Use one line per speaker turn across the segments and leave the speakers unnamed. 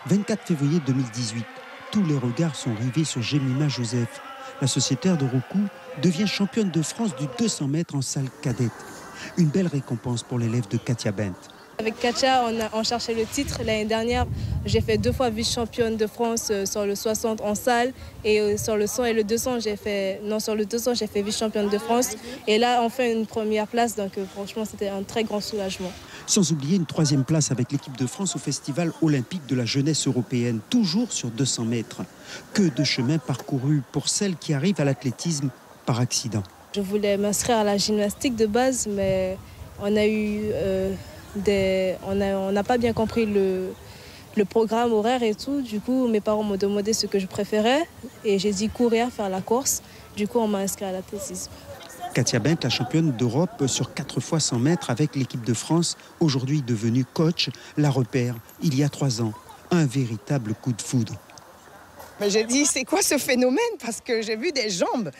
24 février 2018, tous les regards sont rivés sur Jemima Joseph. La sociétaire de Roucou devient championne de France du 200 mètres en salle cadette. Une belle récompense pour l'élève de Katia Bent.
Avec Katia, on cherchait le titre. L'année dernière, j'ai fait 2 fois vice-championne de France sur le 60 en salle. Et sur le 100 et le 200, j'ai fait vice-championne de France. Et là, on fait une première place. Donc franchement, c'était un très grand soulagement.
Sans oublier une 3e place avec l'équipe de France au Festival olympique de la jeunesse européenne, toujours sur 200 mètres. Que de chemin parcouru pour celles qui arrivent à l'athlétisme par accident.
Je voulais m'inscrire à la gymnastique de base, mais on a eu... on n'a pas bien compris le programme horaire et tout. Du coup, mes parents m'ont demandé ce que je préférais et j'ai dit courir, faire la course. Du coup, on m'a inscrit à l'athlétisme.
Katia Bent, la championne d'Europe sur 4 fois 100 mètres avec l'équipe de France, aujourd'hui devenue coach, la repère il y a 3 ans. Un véritable coup de foudre.
Mais j'ai dit, c'est quoi ce phénomène? Parce que j'ai vu des jambes,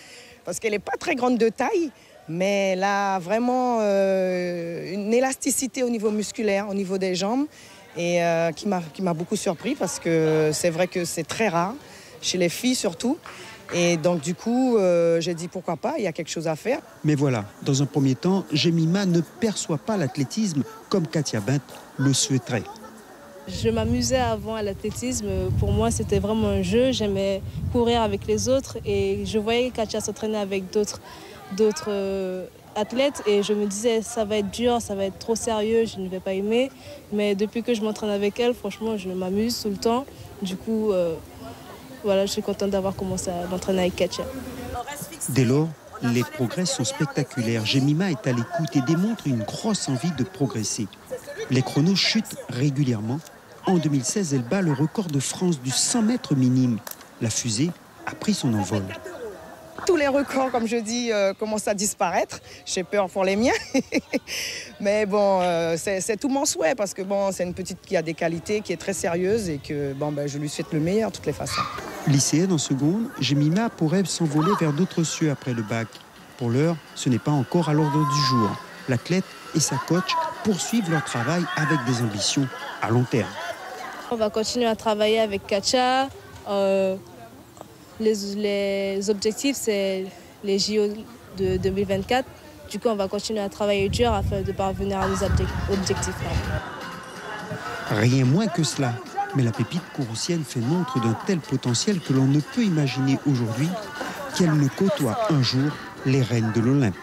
parce qu'elle n'est pas très grande de taille. Mais elle a vraiment une élasticité au niveau musculaire, au niveau des jambes, et qui m'a beaucoup surpris parce que c'est vrai que c'est très rare, chez les filles surtout. Et donc du coup, j'ai dit pourquoi pas, il y a quelque chose à faire.
Mais voilà, dans un premier temps, Jemima ne perçoit pas l'athlétisme comme Katia Bent le souhaiterait.
Je m'amusais avant à l'athlétisme. Pour moi, c'était vraiment un jeu. J'aimais courir avec les autres et je voyais Katia s'entraîner avec d'autres athlètes et je me disais ça va être dur, ça va être trop sérieux, je ne vais pas aimer. Mais depuis que je m'entraîne avec elle, franchement, je m'amuse tout le temps. Du coup, voilà, je suis contente d'avoir commencé à m'entraîner avec Katia.
Dès lors, les progrès sont spectaculaires. Jemima est à l'écoute et démontre une grosse envie de progresser. Les chronos chutent régulièrement. En 2016, elle bat le record de France du 100 mètres minime. La fusée a pris son envol.
Tous les records, comme je dis, commencent à disparaître. J'ai peur pour les miens. Mais bon, c'est tout mon souhait parce que bon, c'est une petite qui a des qualités, qui est très sérieuse et que bon, je lui souhaite le meilleur de toutes les façons.
Lycéenne en seconde, Jemima pourrait s'envoler vers d'autres cieux après le bac. Pour l'heure, ce n'est pas encore à l'ordre du jour. L'athlète et sa coach poursuivent leur travail avec des ambitions à long terme.
On va continuer à travailler avec Katia. Les objectifs, c'est les JO de 2024. Du coup, on va continuer à travailler dur afin de parvenir à nos objectifs.
Rien moins que cela. Mais la pépite courroucienne fait montre d'un tel potentiel que l'on ne peut imaginer aujourd'hui qu'elle ne côtoie un jour les reines de l'Olympe.